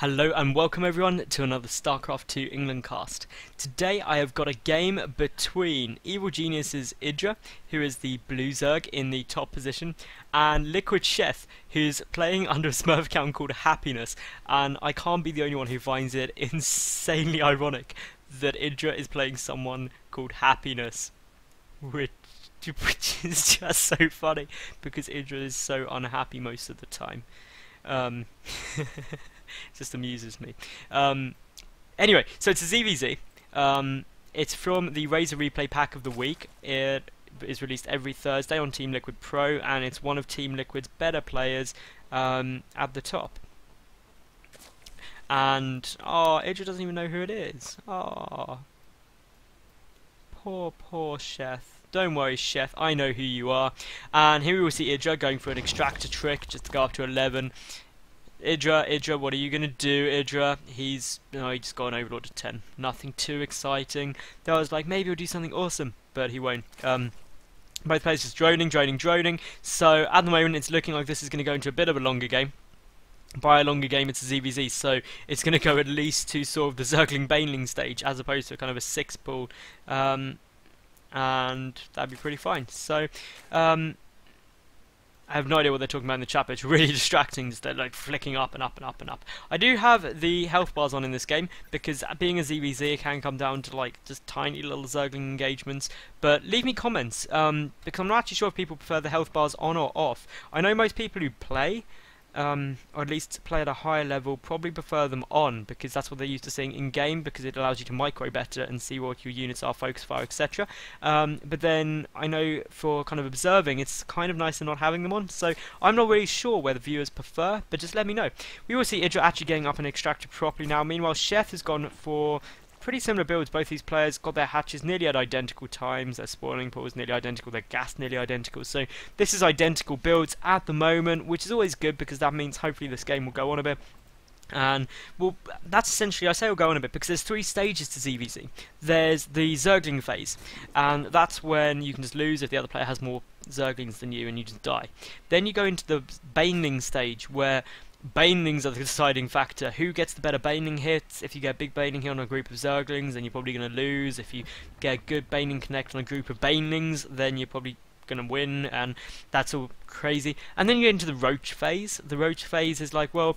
Hello and welcome everyone to another StarCraft 2 England cast. Today I have got a game between Evil Genius's EGIdrA, who is the blue Zerg in the top position, and LiquidSheth, who's playing under a Smurf account called Happiness, and I can't be the only one who finds it insanely ironic that EGIdrA is playing someone called Happiness, which is just so funny because EGIdrA is so unhappy most of the time. It just amuses me. Anyway, so it's a ZvZ. It's from the Razer replay pack of the week. It is released every Thursday on Team Liquid Pro, and it's one of Team Liquid's better players at the top. And EGIdrA doesn't even know who it is. Poor Sheth. Don't worry, Sheth, I know who you are. And here we will see EGIdrA going for an extractor trick just to go up to 11. EGIdrA, what are you going to do, EGIdrA? He just got an overlord to 10. Nothing too exciting. That was like, maybe he'll do something awesome, but he won't. Both players just droning. So at the moment, it's looking like this is going to go into a bit of a longer game. By a longer game, it's a ZvZ, so it's going to go at least to sort of the Zergling Baneling stage, as opposed to kind of a 6-pool. And that'd be pretty fine. So, I have no idea what they're talking about in the chat, but it's really distracting. They're like flicking up and up and up and up. I do have the health bars on in this game, because being a ZvZ, it can come down to like just tiny little Zergling engagements. But leave me comments, because I'm not actually sure if people prefer the health bars on or off. I know most people who play, or at least play at a higher level, probably prefer them on, because that's what they're used to seeing in game, because it allows you to micro better and see what your units are, focus fire, etc. But then I know for kind of observing, it's kind of nice not having them on, so I'm not really sure where the viewers prefer, but just let me know. We will see EGIdrA actually getting up and extractor properly now. Meanwhile, Sheth has gone for pretty similar builds. Both these players got their hatches nearly at identical times, their spoiling pools nearly identical, their gas nearly identical, so this is identical builds at the moment, which is always good because that means hopefully this game will go on a bit. And well, that's essentially, I say will go on a bit because there's 3 stages to ZvZ. There's the Zergling phase, and that's when you can just lose if the other player has more Zerglings than you and you just die. Then you go into the Baneling stage, where Banelings are the deciding factor. Who gets the better Baneling hits? If you get a big Baneling hit on a group of Zerglings, then you're probably going to lose. If you get a good Baneling connect on a group of Banelings, then you're probably going to win, and that's all crazy. And then you get into the Roach phase. The Roach phase is like, well,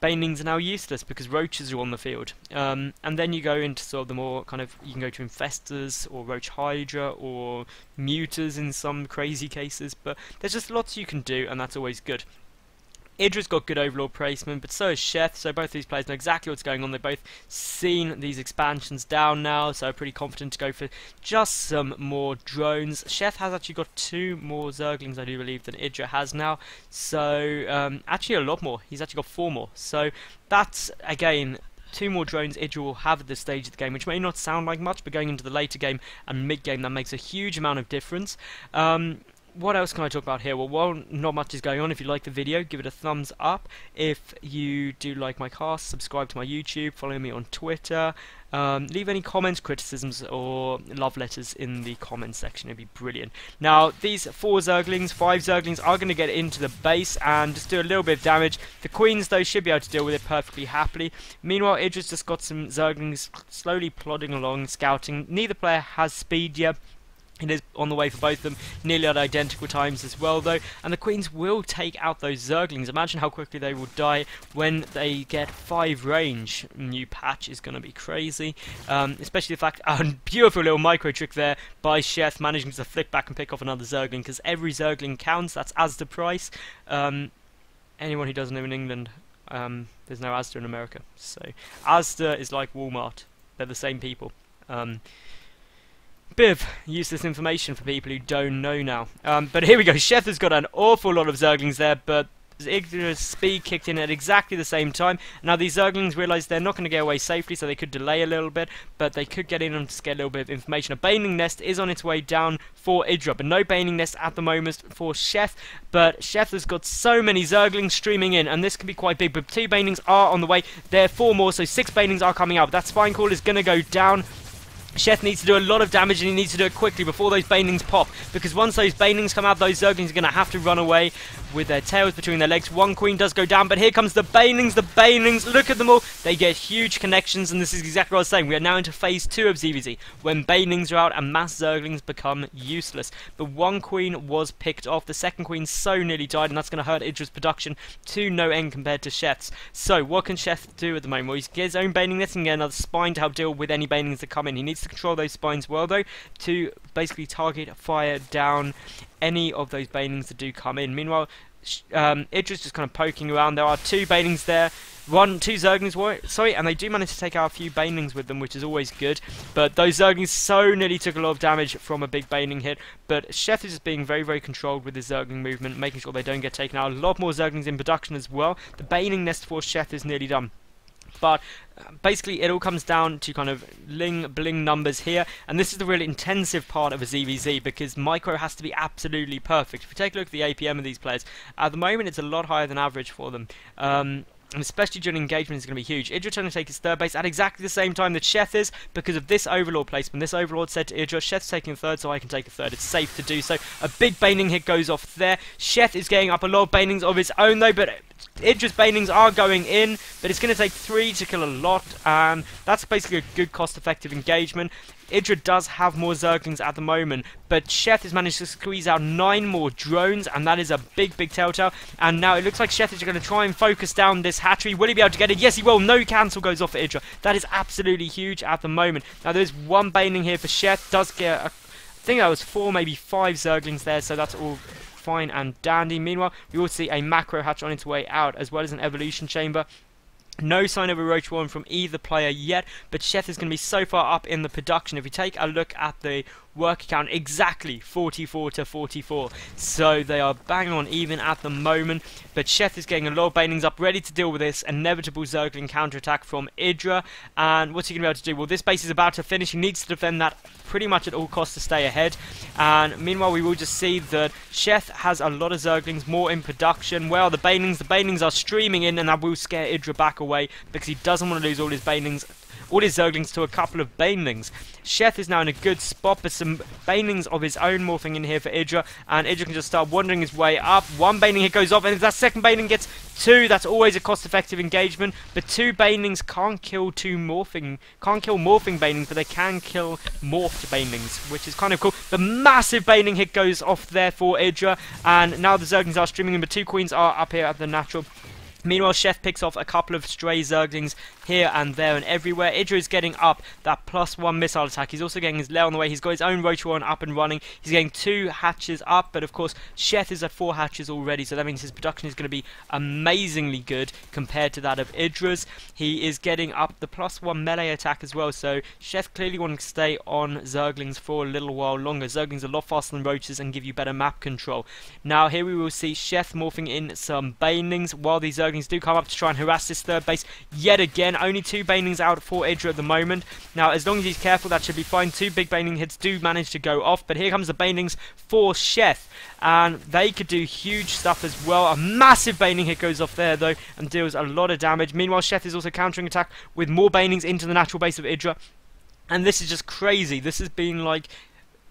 Banelings are now useless because Roaches are on the field. And then you go into sort of the more kind of, you can go to Infestors, or Roach Hydra, or Muters in some crazy cases, but there's just lots you can do, and that's always good. EGIdRA's got good overlord placement, but so has Sheth, so both these players know exactly what's going on. They've both seen these expansions down now, so pretty confident to go for just some more drones. Sheth has actually got 2 more Zerglings, I do believe, than EGIdRA has now, so actually a lot more. He's actually got 4 more, so that's, again, 2 more drones EGIdRA will have at this stage of the game, which may not sound like much, but going into the later game and mid-game, that makes a huge amount of difference. What else can I talk about here? Well, not much is going on. If you like the video, give it a thumbs up. If you do like my cast, subscribe to my YouTube, follow me on Twitter. Leave any comments, criticisms, or love letters in the comments section. It'd be brilliant. Now, these 5 Zerglings are going to get into the base and just do a little bit of damage. The Queens, though, should be able to deal with it perfectly happily. Meanwhile, EGIdRA's just got some Zerglings slowly plodding along, scouting. Neither player has speed yet. It is on the way for both of them, nearly at identical times as well though, and the Queens will take out those Zerglings. Imagine how quickly they will die when they get 5 range. New patch is going to be crazy, especially the fact, beautiful little micro trick there by Sheth, managing to flick back and pick off another Zergling, because every Zergling counts. That's Asda price. Anyone who doesn't live in England, there's no Asda in America, so Asda is like Walmart, they're the same people. Bit of useless information for people who don't know now. But here we go. Sheth has got an awful lot of Zerglings there, but EGIdRA's speed kicked in at exactly the same time. Now these Zerglings realise they're not going to get away safely, so they could delay a little bit, but they could get in and just get a little bit of information. A Baneling nest is on its way down for EGIdRA, but no Baneling nest at the moment for Sheth. But Sheth has got so many Zerglings streaming in, and this can be quite big, but 2 Banelings are on the way. There are 4 more, so 6 Banelings are coming out. But that Spine Call is going to go down. Sheth needs to do a lot of damage, and he needs to do it quickly before those banelings pop, because once those banelings come out, those zerglings are going to have to run away with their tails between their legs. One queen does go down, but here comes the banelings, look at them all, they get huge connections, and this is exactly what I was saying. We are now into phase 2 of ZvZ, when banelings are out and mass zerglings become useless. But one queen was picked off, the second queen so nearly died, and that's going to hurt EGIdRA's production to no end compared to Sheth's. So what can Sheth do at the moment? Well, he gets his own baneling nest and get another spine to help deal with any banelings that come in. He needs to control those spines well, though, to basically target fire down any of those banelings that do come in. Meanwhile, EGIdRA's just kind of poking around. There are 2 banelings there, 2 zerglings, sorry, and they do manage to take out a few banelings with them, which is always good. But those zerglings so nearly took a lot of damage from a big baneling hit. But Sheth is just being very, very controlled with his zergling movement, making sure they don't get taken out. A lot more zerglings in production as well. The baneling nest for Sheth is nearly done. But basically it all comes down to kind of bling numbers here, and this is the really intensive part of a ZvZ, because micro has to be absolutely perfect. If you take a look at the APM of these players, at the moment it's a lot higher than average for them. And especially during engagement is going to be huge. EGIdRA trying to take his third base at exactly the same time that Sheth is, because of this Overlord placement. This Overlord said to EGIdRA, Sheth's taking a third, so I can take a third. It's safe to do so. A big baneling hit goes off there. Sheth is getting up a lot of banelings of his own, though, but EGIdRA's banelings are going in, but it's going to take 3 to kill a lot, and that's basically a good cost-effective engagement. EGIdRA does have more zerglings at the moment, but Sheth has managed to squeeze out 9 more drones, and that is a big, big telltale. And now it looks like Sheth is going to try and focus down this hatchery. Will he be able to get it? Yes, he will. No cancel goes off for EGIdRA. That is absolutely huge at the moment. Now there's 1 baneling here for Sheth. Does get, I think that was 4, maybe 5 zerglings there, so that's all fine and dandy. Meanwhile, we will see a macro hatch on its way out, as well as an evolution chamber. No sign of a Roach Warren from either player yet, but Sheth is going to be so far up in the production. If you take a look at the work account, exactly 44 to 44, so they are bang on even at the moment. But Sheth is getting a lot of banelings up, ready to deal with this inevitable zergling counterattack from EGIdRA. And what's he going to be able to do? Well, this base is about to finish. He needs to defend that pretty much at all costs to stay ahead. And meanwhile, we will just see that Sheth has a lot of zerglings, more in production. Well, the banelings are streaming in, and that will scare EGIdRA back away, because he doesn't want to lose all his zerglings to a couple of banelings. Sheth is now in a good spot, but some banelings of his own morphing in here for EGIdRA, and EGIdRA can just start wandering his way up. 1 baneling hit goes off, and if that second baneling gets 2, that's always a cost-effective engagement. But 2 banelings can't kill morphing banelings, but they can kill morphed banelings, which is kind of cool. The massive baneling hit goes off there for EGIdRA, and now the zerglings are streaming in, but 2 queens are up here at the natural. Meanwhile, Sheth picks off a couple of stray zerglings here and there and everywhere. EGIdRA is getting up that +1 missile attack. He's also getting his lair on the way. He's got his own Roach Warren up and running. He's getting 2 hatches up, but of course, Sheth is at 4 hatches already, so that means his production is going to be amazingly good compared to that of EGIdRA's. He is getting up the +1 melee attack as well, so Sheth clearly wanting to stay on zerglings for a little while longer. Zerglings are a lot faster than roaches and give you better map control. Now, here we will see Sheth morphing in some banelings, while these zerglings do come up to try and harass this third base yet again. Only 2 banelings out for EGIdRA at the moment. Now, as long as he's careful, that should be fine. 2 big baneling hits do manage to go off, but here comes the banelings for Sheth, and they could do huge stuff as well. A massive baneling hit goes off there, though, and deals a lot of damage. Meanwhile, Sheth is also countering attack with more banelings into the natural base of EGIdRA, and this is just crazy. This has been like,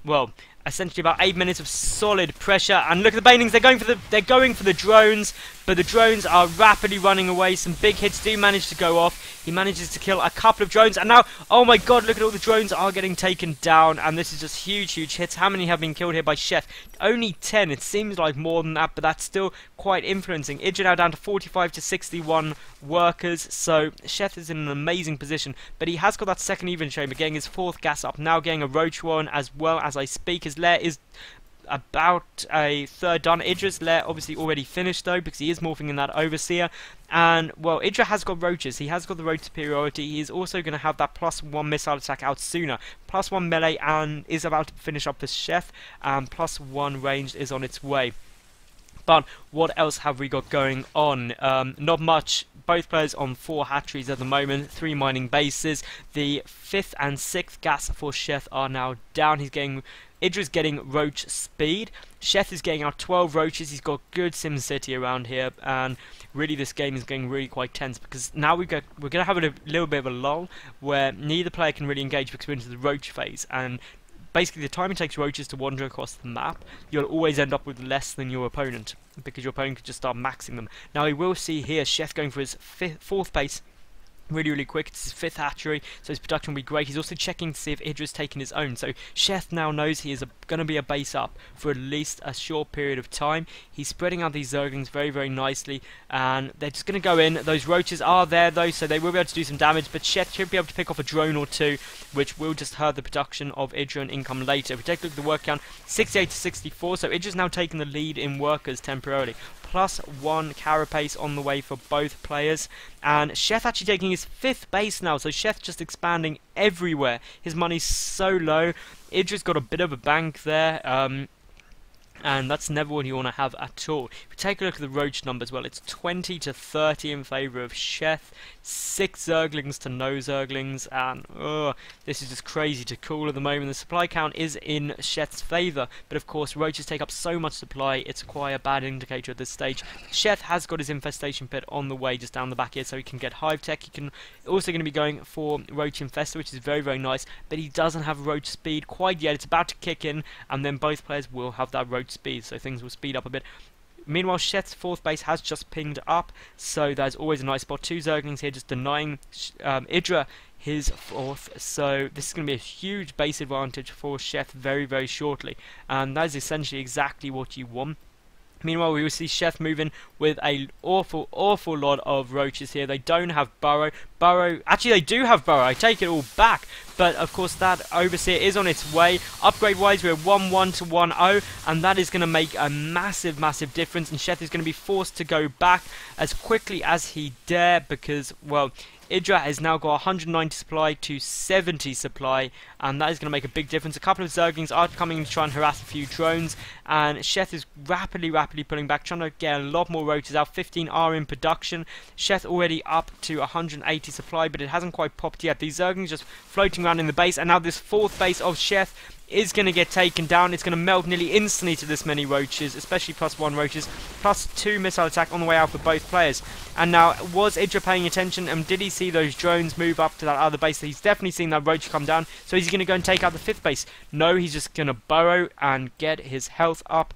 well, essentially about 8 minutes of solid pressure. And look at the banelings, they're going for the drones, but the drones are rapidly running away. Some big hits do manage to go off. He manages to kill a couple of drones, and now, oh my god, look at all the drones are getting taken down, and this is just huge hits. How many have been killed here by Sheth? Only 10. It seems like more than that, but that's still quite influencing. EGIdRA now down to 45 to 61 workers, so Sheth is in an amazing position, but he has got that second even chamber, getting his 4th gas up, now getting a Roach Warren as well as I speak. His lair is about a third done. EGIdRA's lair obviously already finished, though, because he is morphing in that Overseer. And, well, EGIdRA has got roaches. He has got the road superiority. He is also going to have that +1 missile attack out sooner. +1 melee, and is about to finish up the Sheth, and +1 ranged is on its way. But what else have we got going on? Not much. Both players on 4 hatcheries at the moment, 3 mining bases. The 5th and 6th gas for Sheth are now down. He's getting EGIdra's getting roach speed. Sheth is getting out 12 roaches. He's got good SimCity around here, and really this game is getting really quite tense because now we're going to have a little bit of a lull where neither player can really engage because we're into the roach phase, and basically the time it takes roaches to wander across the map, you'll always end up with less than your opponent because your opponent could just start maxing them. Now we will see here Sheth going for his fourth base really quick. It's his 5th hatchery, so his production will be great. He's also checking to see if EGIdra's taken his own, so Sheth now knows he is going to be a base up for at least a short period of time. He's spreading out these zerglings very nicely, and they're just going to go in. Those roaches are there though, so they will be able to do some damage, but Sheth should be able to pick off a drone or two, which will just hurt the production of EGIdra and income later. If we take a look at the work count, 68 to 64, so EGIdra's now taking the lead in workers temporarily. +1 carapace on the way for both players, and Sheth actually taking his 5th base now, so Sheth just expanding everywhere. His money's so low. EGIdra's got a bit of a bank there, and that's never what you want to have at all. If we take a look at the roach numbers, well, it's 20 to 30 in favour of Sheth, 6 zerglings to no zerglings, and this is just crazy to call at the moment. The supply count is in Sheth's favour, but of course roaches take up so much supply, it's quite a bad indicator at this stage. Sheth has got his infestation pit on the way just down the back here, so he can get hive tech. He can also going to be going for roach infestor, which is very nice, but he doesn't have roach speed quite yet. It's about to kick in, and then both players will have that roach speed, so things will speed up a bit. Meanwhile, Sheth's 4th base has just pinged up, so there's always a nice spot. 2 zerglings here just denying EGIdra his 4th, so this is going to be a huge base advantage for Sheth very shortly, and that is essentially exactly what you want. Meanwhile, we will see Sheth moving with an awful lot of roaches here. They don't have burrow. Actually, they do have burrow. I take it all back. But, of course, that overseer is on its way. Upgrade-wise, we're 1-1 to 1-0. And that is going to make a massive difference. And Sheth is going to be forced to go back as quickly as he dare because, well, EGIdra has now got 190 supply to 70 supply, and that is going to make a big difference. A couple of zerglings are coming to try and harass a few drones, and Sheth is rapidly pulling back, trying to get a lot more roaches out. 15 are in production. Sheth already up to 180 supply, but it hasn't quite popped yet. These zerglings just floating around in the base, and now this 4th base of Sheth is going to get taken down. It's going to melt nearly instantly to this many roaches, especially +1 roaches, +2 missile attack on the way out for both players. And now, was EGIdra paying attention, and did he see those drones move up to that other base? He's definitely seen that roach come down, so he's going to go and take out the 5th base. No, he's just going to burrow and get his health up.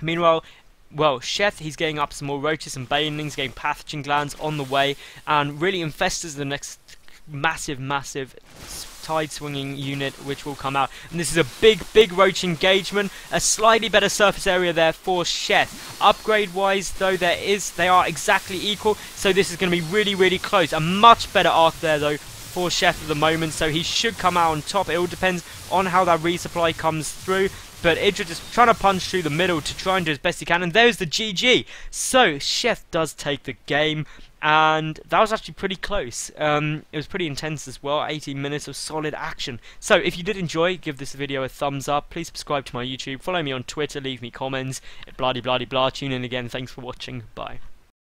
Meanwhile, well, Sheth, he's getting up some more roaches and banelings, getting pathogen glands on the way, and really infestors the next massive tide swinging unit which will come out. And this is a big roach engagement. A slightly better surface area there for Sheth. Upgrade wise though, they are exactly equal, so this is going to be really close. A much better arc there though for Sheth at the moment, so he should come out on top. It all depends on how that resupply comes through, but EGIdra just trying to punch through the middle to try and do as best he can, and there's the GG. So Sheth does take the game, and that was actually pretty close. It was pretty intense as well, 18 minutes of solid action. So if you did enjoy, give this video a thumbs up, please subscribe to my YouTube, follow me on Twitter, leave me comments, blah. Tune in again, thanks for watching, bye.